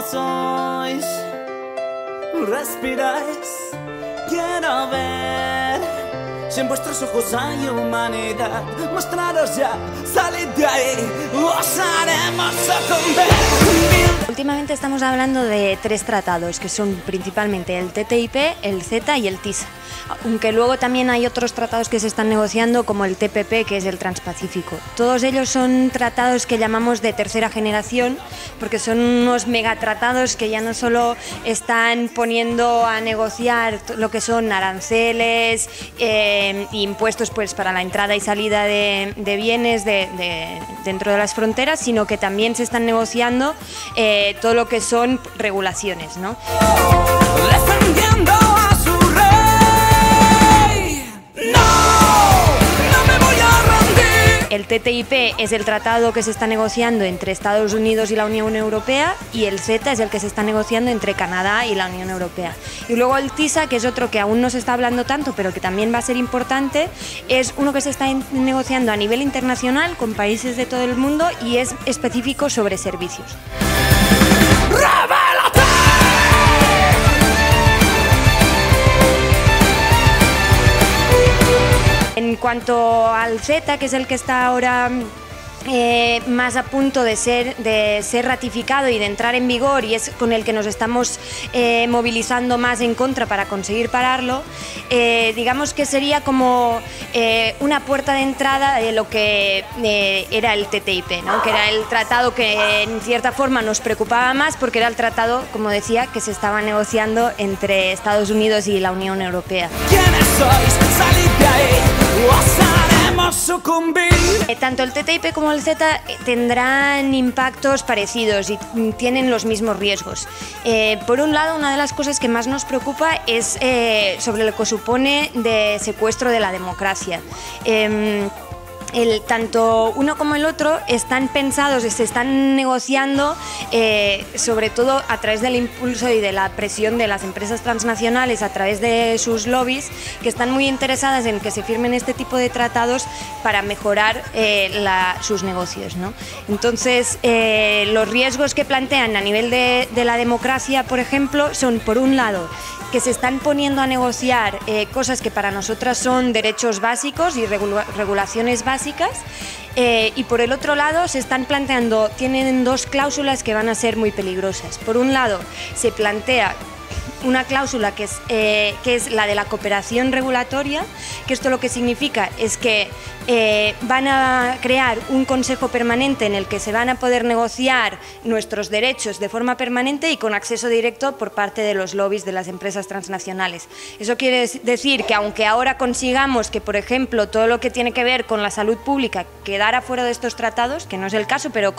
sois, respiráis, quiero ver si en vuestros ojos hay humanidad. Mostraros ya, salid de ahí, os haremos sucumbir. Últimamente estamos hablando de 3 tratados, que son principalmente el TTIP, el CETA y el TISA. Aunque luego también hay otros tratados que se están negociando, como el TPP, que es el Transpacífico. Todos ellos son tratados que llamamos de tercera generación, porque son unos megatratados que ya no solo están poniendo a negociar lo que son aranceles e impuestos pues, para la entrada y salida de bienes dentro de las fronteras, sino que también se están negociando todo lo que son regulaciones, ¿no? Defendiendo a su rey. No me voy a rendir. El TTIP es el tratado que se está negociando entre Estados Unidos y la Unión Europea, y el CETA es el que se está negociando entre Canadá y la Unión Europea. Y luego el TISA, que es otro que aún no se está hablando tanto, pero que también va a ser importante, es uno que se está negociando a nivel internacional con países de todo el mundo y es específico sobre servicios. ¡Revélate! En cuanto al CETA, que es el que está ahora más a punto de ser ratificado y de entrar en vigor, y es con el que nos estamos movilizando más en contra para conseguir pararlo, digamos que sería como una puerta de entrada de lo que era el TTIP, ¿no? Que era el tratado que en cierta forma nos preocupaba más, porque era el tratado, como decía, que se estaba negociando entre Estados Unidos y la Unión Europea. ¿Quiénes sois? Salid de ahí, os haremos sucumbir. Tanto el TTIP como el CETA tendrán impactos parecidos y tienen los mismos riesgos. Por un lado, una de las cosas que más nos preocupa es sobre lo que supone de secuestro de la democracia. Tanto uno como el otro están pensados y se están negociando sobre todo a través del impulso y de la presión de las empresas transnacionales a través de sus lobbies, que están muy interesadas en que se firmen este tipo de tratados para mejorar sus negocios, ¿no? Entonces, los riesgos que plantean a nivel de la democracia, por ejemplo, son, por un lado, que se están poniendo a negociar cosas que para nosotras son derechos básicos y regulaciones básicas, y por el otro lado se están planteando, tienen 2 cláusulas que van a ser muy peligrosas. Por un lado, se plantea una cláusula que es la de la cooperación regulatoria, que esto lo que significa es que van a crear un consejo permanente en el que se van a poder negociar nuestros derechos de forma permanente y con acceso directo por parte de los lobbies de las empresas transnacionales. Eso quiere decir que aunque ahora consigamos que, por ejemplo, todo lo que tiene que ver con la salud pública quedara fuera de estos tratados, que no es el caso, pero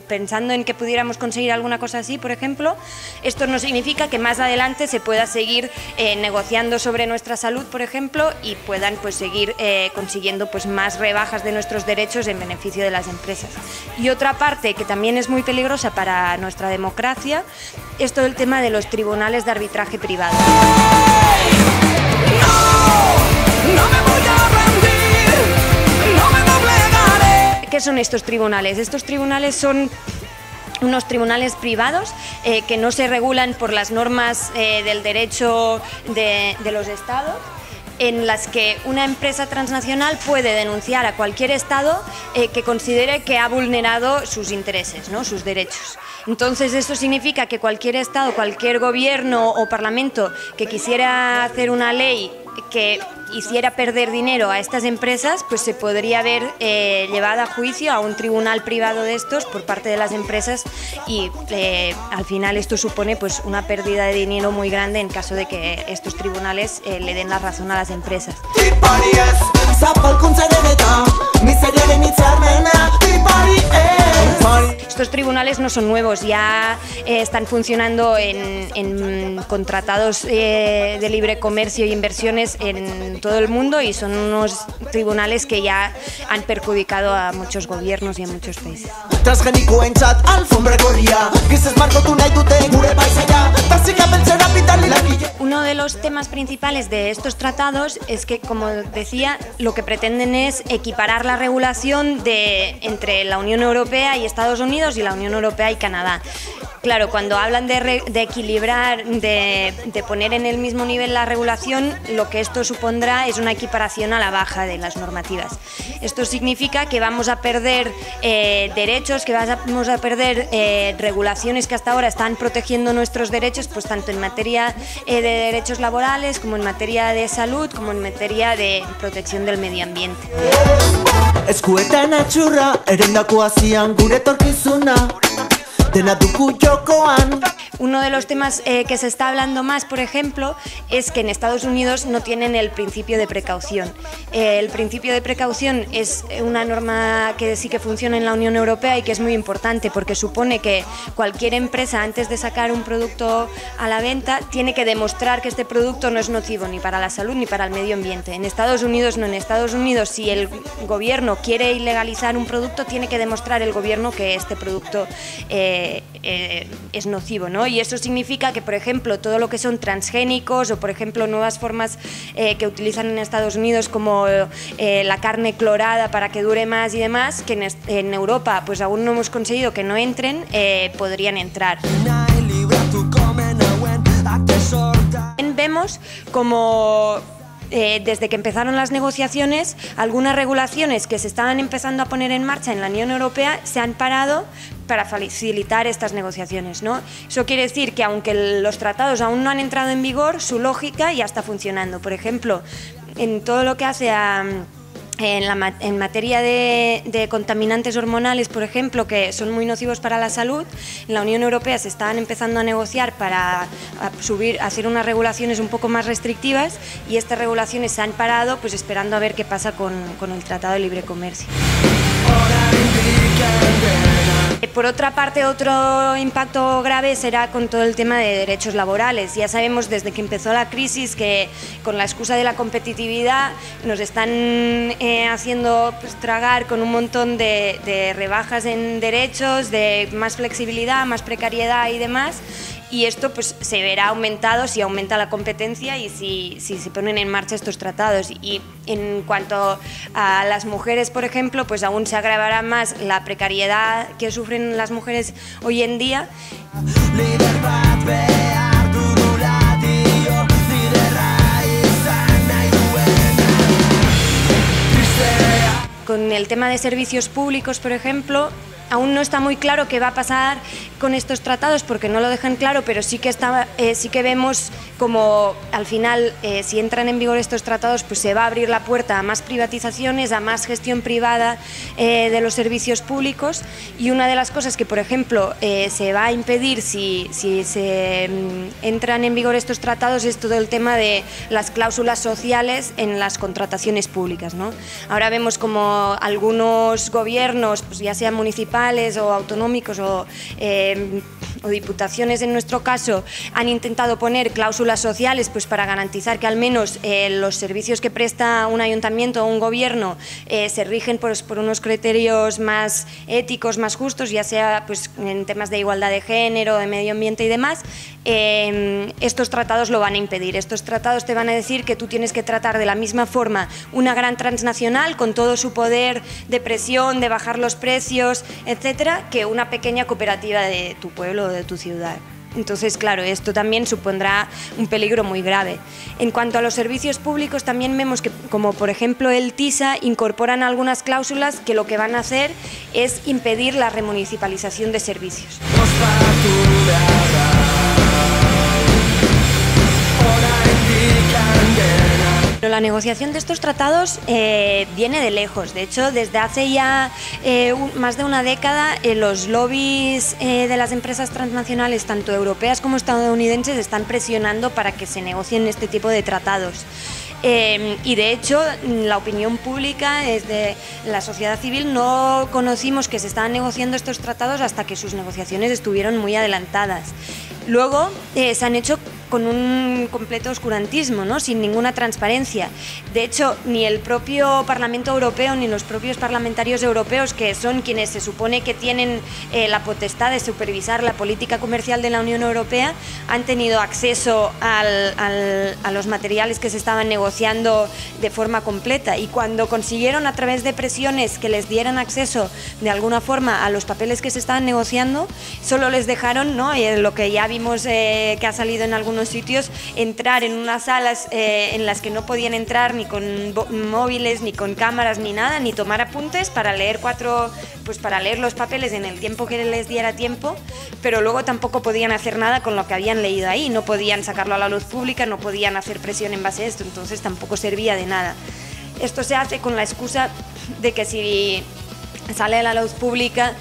pensando en que pudiéramos conseguir alguna cosa así, por ejemplo, esto no significa que más adelante se pueda seguir negociando sobre nuestra salud, por ejemplo, y puedan pues seguir consiguiendo pues más rebajas de nuestros derechos en beneficio de las empresas. Y otra parte que también es muy peligrosa para nuestra democracia es todo el tema de los tribunales de arbitraje privado. No me voy a rendir, no me doblegaré. ¿Qué son estos tribunales? Estos tribunales son unos tribunales privados que no se regulan por las normas del derecho de los estados, en las que una empresa transnacional puede denunciar a cualquier estado que considere que ha vulnerado sus intereses, ¿no? Sus derechos. Entonces esto significa que cualquier estado, cualquier gobierno o parlamento que quisiera hacer una ley que hiciera perder dinero a estas empresas, pues se podría ver llevada a juicio a un tribunal privado de estos por parte de las empresas, y al final esto supone pues una pérdida de dinero muy grande en caso de que estos tribunales le den la razón a las empresas. Estos tribunales no son nuevos, ya están funcionando en tratados de libre comercio e inversiones en todo el mundo, y son unos tribunales que ya han perjudicado a muchos gobiernos y a muchos países. Uno de los temas principales de estos tratados es que, como decía, lo que pretenden es equiparar la regulación entre la Unión Europea y Estados Unidos y la Unión Europea y Canadá. Claro, cuando hablan de equilibrar, de poner en el mismo nivel la regulación, lo que esto supondrá es una equiparación a la baja de las normativas. Esto significa que vamos a perder derechos, que vamos a perder regulaciones que hasta ahora están protegiendo nuestros derechos, pues tanto en materia de derechos laborales, como en materia de salud, como en materia de protección del medio ambiente. Eskuetan atxurra, erendako hasian gure etorkizuna. Uno de los temas que se está hablando más, por ejemplo, es que en Estados Unidos no tienen el principio de precaución. El principio de precaución es una norma que sí que funciona en la Unión Europea y que es muy importante porque supone que cualquier empresa, antes de sacar un producto a la venta, tiene que demostrar que este producto no es nocivo ni para la salud ni para el medio ambiente. En Estados Unidos no. En Estados Unidos, si el gobierno quiere ilegalizar un producto, tiene que demostrar el gobierno que este producto es nocivo, ¿no? Y eso significa que, por ejemplo, todo lo que son transgénicos o, por ejemplo, nuevas formas que utilizan en Estados Unidos como la carne clorada para que dure más y demás, que en Europa pues aún no hemos conseguido que no entren, podrían entrar. Vemos como desde que empezaron las negociaciones, algunas regulaciones que se estaban empezando a poner en marcha en la Unión Europea se han parado para facilitar estas negociaciones, ¿no? Eso quiere decir que aunque los tratados aún no han entrado en vigor, su lógica ya está funcionando. Por ejemplo, en todo lo que hace a en materia de contaminantes hormonales, por ejemplo, que son muy nocivos para la salud, en la Unión Europea se estaban empezando a negociar para hacer unas regulaciones un poco más restrictivas y estas regulaciones se han parado, pues esperando a ver qué pasa con el Tratado de Libre Comercio. Por otra parte, otro impacto grave será con todo el tema de derechos laborales. Ya sabemos desde que empezó la crisis que con la excusa de la competitividad nos están haciendo pues, tragar con un montón de rebajas en derechos, de más flexibilidad, más precariedad y demás. Y esto pues, se verá aumentado si aumenta la competencia y si se ponen en marcha estos tratados. Y en cuanto a las mujeres, por ejemplo, pues aún se agravará más la precariedad que sufren las mujeres hoy en día. Con el tema de servicios públicos, por ejemplo, aún no está muy claro qué va a pasar con estos tratados porque no lo dejan claro, pero sí que vemos como al final, si entran en vigor estos tratados, pues se va a abrir la puerta a más privatizaciones, a más gestión privada de los servicios públicos. Y una de las cosas que, por ejemplo, se va a impedir si se entran en vigor estos tratados es todo el tema de las cláusulas sociales en las contrataciones públicas, ¿no? Ahora vemos como algunos gobiernos, pues ya sean municipales o autonómicos o diputaciones en nuestro caso, han intentado poner cláusulas sociales pues para garantizar que al menos los servicios que presta un ayuntamiento o un gobierno se rigen por unos criterios más éticos, más justos, ya sea pues, en temas de igualdad de género, de medio ambiente y demás. Estos tratados lo van a impedir. Estos tratados te van a decir que tú tienes que tratar de la misma forma una gran transnacional con todo su poder de presión, de bajar los precios, etcétera, que una pequeña cooperativa de tu pueblo o de tu ciudad. Entonces, claro, esto también supondrá un peligro muy grave. En cuanto a los servicios públicos, también vemos que, como por ejemplo el TISA, incorporan algunas cláusulas que lo que van a hacer es impedir la remunicipalización de servicios. Pero la negociación de estos tratados viene de lejos. De hecho, desde hace ya más de una década, los lobbies de las empresas transnacionales, tanto europeas como estadounidenses, están presionando para que se negocien este tipo de tratados. Y de hecho, la opinión pública, desde la sociedad civil, no conocimos que se estaban negociando estos tratados hasta que sus negociaciones estuvieron muy adelantadas. Luego se han hecho con un completo oscurantismo, ¿no? Sin ninguna transparencia. De hecho, ni el propio Parlamento Europeo ni los propios parlamentarios europeos, que son quienes se supone que tienen la potestad de supervisar la política comercial de la Unión Europea, han tenido acceso a los materiales que se estaban negociando de forma completa, y cuando consiguieron a través de presiones que les dieran acceso de alguna forma a los papeles que se estaban negociando, solo les dejaron, ¿no? Lo que ya vimos que ha salido en algunos sitios, entrar en unas salas en las que no podían entrar ni con móviles, ni con cámaras, ni nada, ni tomar apuntes para leer para leer los papeles en el tiempo que les diera tiempo, pero luego tampoco podían hacer nada con lo que habían leído ahí, no podían sacarlo a la luz pública, no podían hacer presión en base a esto, entonces tampoco servía de nada. Esto se hace con la excusa de que si sale a la luz pública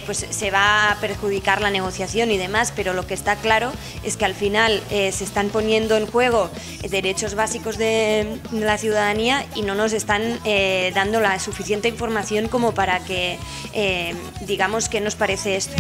pues se va a perjudicar la negociación y demás, pero lo que está claro es que al final se están poniendo en juego derechos básicos de la ciudadanía y no nos están dando la suficiente información como para que digamos qué nos parece esto.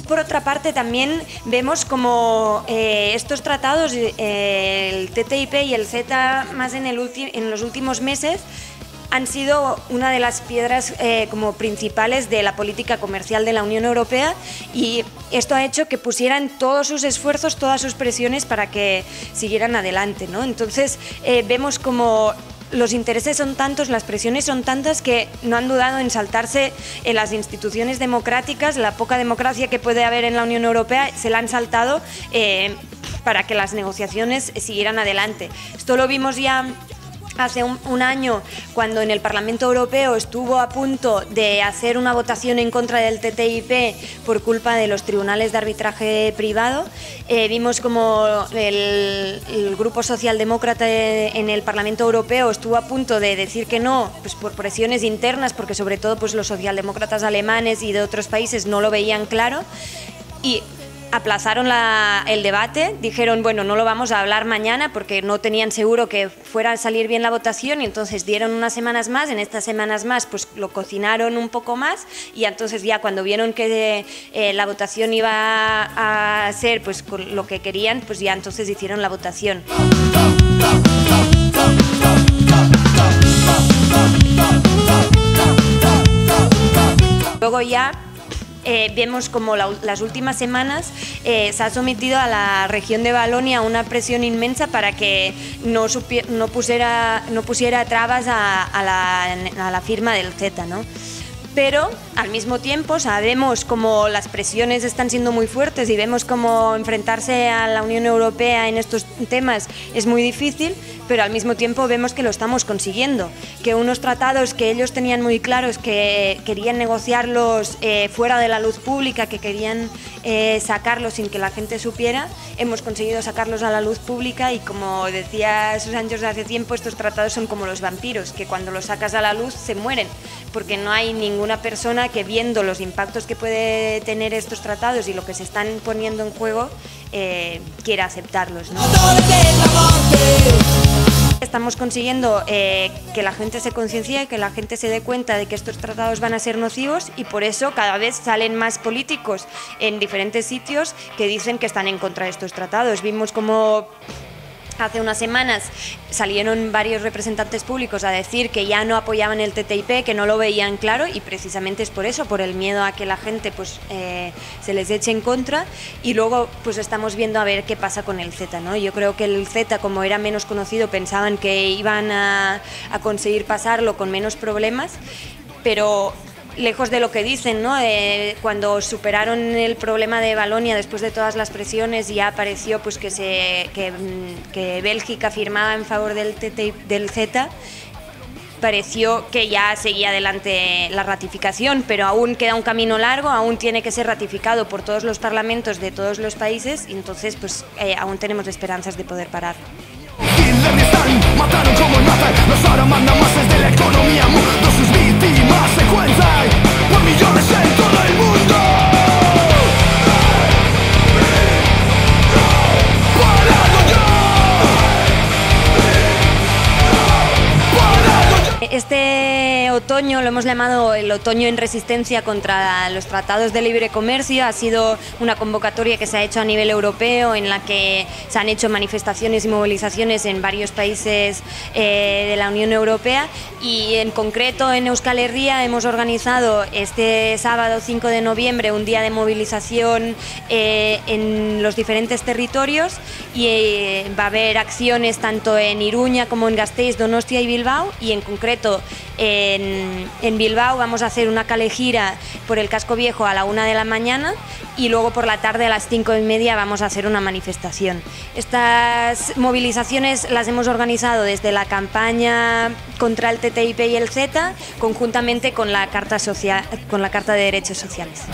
Por otra parte, también vemos como estos tratados, el TTIP y el CETA, más en los últimos meses, han sido una de las piedras como principales de la política comercial de la Unión Europea, y esto ha hecho que pusieran todos sus esfuerzos, todas sus presiones para que siguieran adelante, ¿no? Entonces vemos como los intereses son tantos, las presiones son tantas, que no han dudado en saltarse en las instituciones democráticas, la poca democracia que puede haber en la Unión Europea, se la han saltado para que las negociaciones siguieran adelante. Esto lo vimos ya hace un año, cuando en el Parlamento Europeo estuvo a punto de hacer una votación en contra del TTIP por culpa de los tribunales de arbitraje privado. Vimos como el grupo socialdemócrata en el Parlamento Europeo estuvo a punto de decir que no, pues por presiones internas, porque sobre todo pues los socialdemócratas alemanes y de otros países no lo veían claro, y aplazaron el debate, dijeron, bueno, no lo vamos a hablar mañana porque no tenían seguro que fuera a salir bien la votación, y entonces dieron unas semanas más. En estas semanas más pues lo cocinaron un poco más, y entonces ya cuando vieron que la votación iba a ser pues con lo que querían, pues ya entonces hicieron la votación. Luego ya vemos como las últimas semanas se ha sometido a la región de Valonia a una presión inmensa para que no pusiera trabas a la firma del CETA, ¿no? Pero al mismo tiempo sabemos como las presiones están siendo muy fuertes y vemos como enfrentarse a la Unión Europea en estos temas es muy difícil, pero al mismo tiempo vemos que lo estamos consiguiendo, que unos tratados que ellos tenían muy claros, que querían negociarlos fuera de la luz pública, que querían sacarlos sin que la gente supiera, hemos conseguido sacarlos a la luz pública, y como decía Susan George hace tiempo, estos tratados son como los vampiros, que cuando los sacas a la luz se mueren, porque no hay ninguna persona que, viendo los impactos que puede tener estos tratados y lo que se están poniendo en juego, quiera aceptarlos, ¿no? Estamos consiguiendo que la gente se conciencie, que la gente se dé cuenta de que estos tratados van a ser nocivos, y por eso cada vez salen más políticos en diferentes sitios que dicen que están en contra de estos tratados. Vimos como hace unas semanas salieron varios representantes públicos a decir que ya no apoyaban el TTIP, que no lo veían claro, y precisamente es por eso, por el miedo a que la gente pues, se les eche en contra, y luego pues estamos viendo a ver qué pasa con el CETA, ¿no? Yo creo que el CETA, como era menos conocido, pensaban que iban a conseguir pasarlo con menos problemas, pero lejos de lo que dicen, ¿no? Cuando superaron el problema de Valonia, después de todas las presiones, ya apareció pues, que Bélgica firmaba en favor del CETA, pareció que ya seguía adelante la ratificación, pero aún queda un camino largo, aún tiene que ser ratificado por todos los parlamentos de todos los países, y entonces pues, aún tenemos esperanzas de poder parar. Mataron como matan, los mandamases de la economía, todas sus víctimas se cuentan por millones en todo el mundo. Parado yo, otoño lo hemos llamado el otoño en resistencia contra los tratados de libre comercio. Ha sido una convocatoria que se ha hecho a nivel europeo, en la que se han hecho manifestaciones y movilizaciones en varios países de la Unión Europea, y en concreto en Euskal Herria hemos organizado este sábado 5 de noviembre un día de movilización en los diferentes territorios, y va a haber acciones tanto en Iruña como en Gasteiz, Donostia y Bilbao, y en concreto en Bilbao vamos a hacer una calejira por el Casco Viejo a la 1 de la mañana, y luego por la tarde a las 5:30 vamos a hacer una manifestación. Estas movilizaciones las hemos organizado desde la campaña contra el TTIP y el CETA, conjuntamente con la Carta de Derechos Sociales.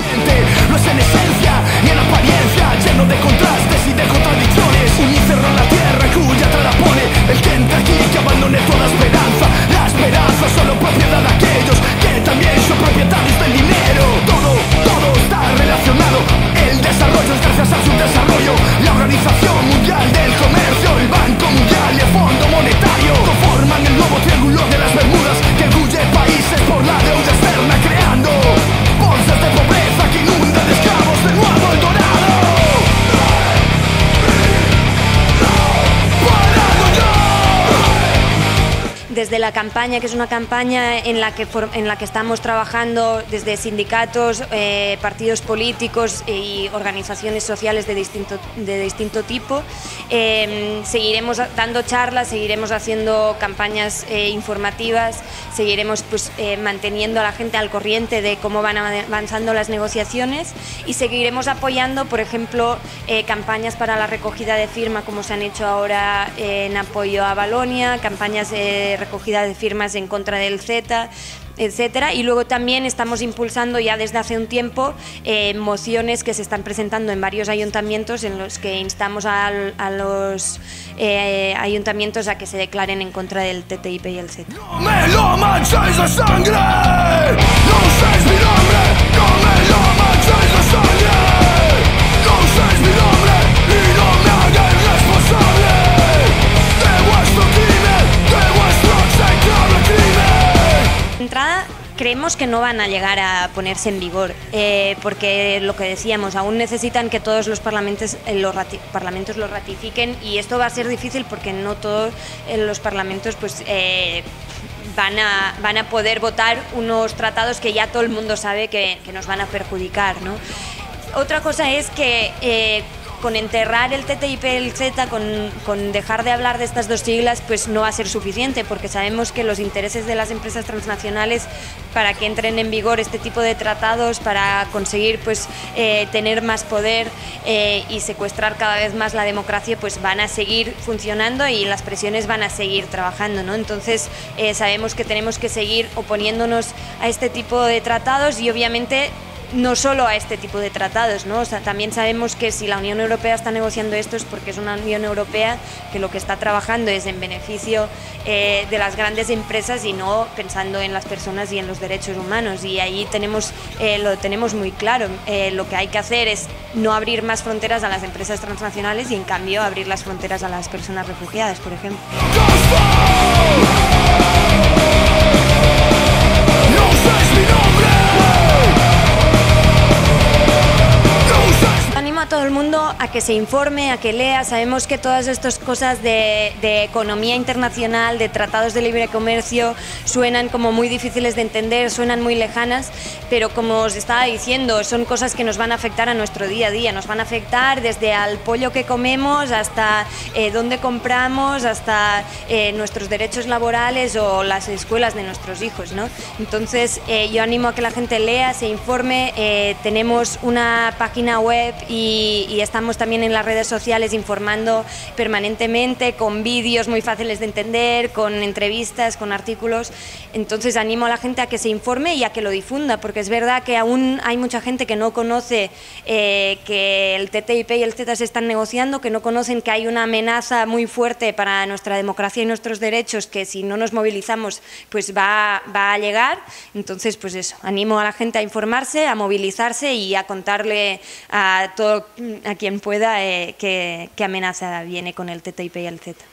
No es en esencia ni en apariencia, lleno de contrastes y de contradicciones. Un cerro en la tierra cuya trala pone el que entra aquí, que abandone toda esperanza. La esperanza solo propiedad de aquellos que también son propietarios del dinero. Todo está relacionado. El desarrollo es gracias a su desarrollo. La Organización Mundial del Comercio, el Banco Mundial y el Fondo Monetario conforman el nuevo triángulo de las Bermudas que engulle países por la deuda externa, creando bolsas de pobreza que inundan de esclavos de nuevo el dorado. Desde la campaña, que es una campaña en la que estamos trabajando desde sindicatos, partidos políticos y organizaciones sociales de distinto tipo, seguiremos dando charlas, seguiremos haciendo campañas informativas, seguiremos manteniendo a la gente al corriente de cómo van avanzando las negociaciones, y seguiremos apoyando, por ejemplo, campañas para la recogida de firma, como se han hecho ahora en apoyo a Valonia, campañas de recogida de firmas en contra del CETA, etcétera. Y luego también estamos impulsando ya desde hace un tiempo mociones que se están presentando en varios ayuntamientos, en los que instamos a los ayuntamientos a que se declaren en contra del TTIP y el CETA. No me lo mancháis de sangre, no uséis mi nombre, no me lo mancháis de sangre, no uséis mi nombre y no me hagáis responsable de vuestro crimen, de vuestro execrable crimen. De entrada, creemos que no van a llegar a ponerse en vigor, porque lo que decíamos, aún necesitan que todos los parlamentos lo ratifiquen, y esto va a ser difícil porque no todos los parlamentos van a poder votar unos tratados que ya todo el mundo sabe que nos van a perjudicar, ¿no? Otra cosa es que con enterrar el TTIP y el CETA, con dejar de hablar de estas dos siglas, pues no va a ser suficiente, porque sabemos que los intereses de las empresas transnacionales para que entren en vigor este tipo de tratados, para conseguir tener más poder y secuestrar cada vez más la democracia, pues van a seguir funcionando y las presiones van a seguir trabajando, ¿no? Entonces sabemos que tenemos que seguir oponiéndonos a este tipo de tratados, y obviamente no solo a este tipo de tratados, ¿no? O sea, también sabemos que si la Unión Europea está negociando esto es porque es una Unión Europea que lo que está trabajando es en beneficio de las grandes empresas y no pensando en las personas y en los derechos humanos, y ahí lo tenemos muy claro. Lo que hay que hacer es no abrir más fronteras a las empresas transnacionales y en cambio abrir las fronteras a las personas refugiadas, por ejemplo. Animo a todo el mundo a que se informe, a que lea. Sabemos que todas estas cosas de economía internacional, de tratados de libre comercio, suenan como muy difíciles de entender, suenan muy lejanas, pero como os estaba diciendo, son cosas que nos van a afectar a nuestro día a día, nos van a afectar desde al pollo que comemos hasta dónde compramos, hasta nuestros derechos laborales o las escuelas de nuestros hijos, ¿no? Entonces yo animo a que la gente lea, se informe. Tenemos una página web y estamos también en las redes sociales informando permanentemente, con vídeos muy fáciles de entender, con entrevistas, con artículos. Entonces animo a la gente a que se informe y a que lo difunda, porque es verdad que aún hay mucha gente que no conoce que el TTIP y el CETA se están negociando, que no conocen que hay una amenaza muy fuerte para nuestra democracia y nuestros derechos, que si no nos movilizamos pues va a llegar. Entonces pues eso, animo a la gente a informarse, a movilizarse y a contarle a quien pueda qué amenaza viene con el TTIP y el CETA.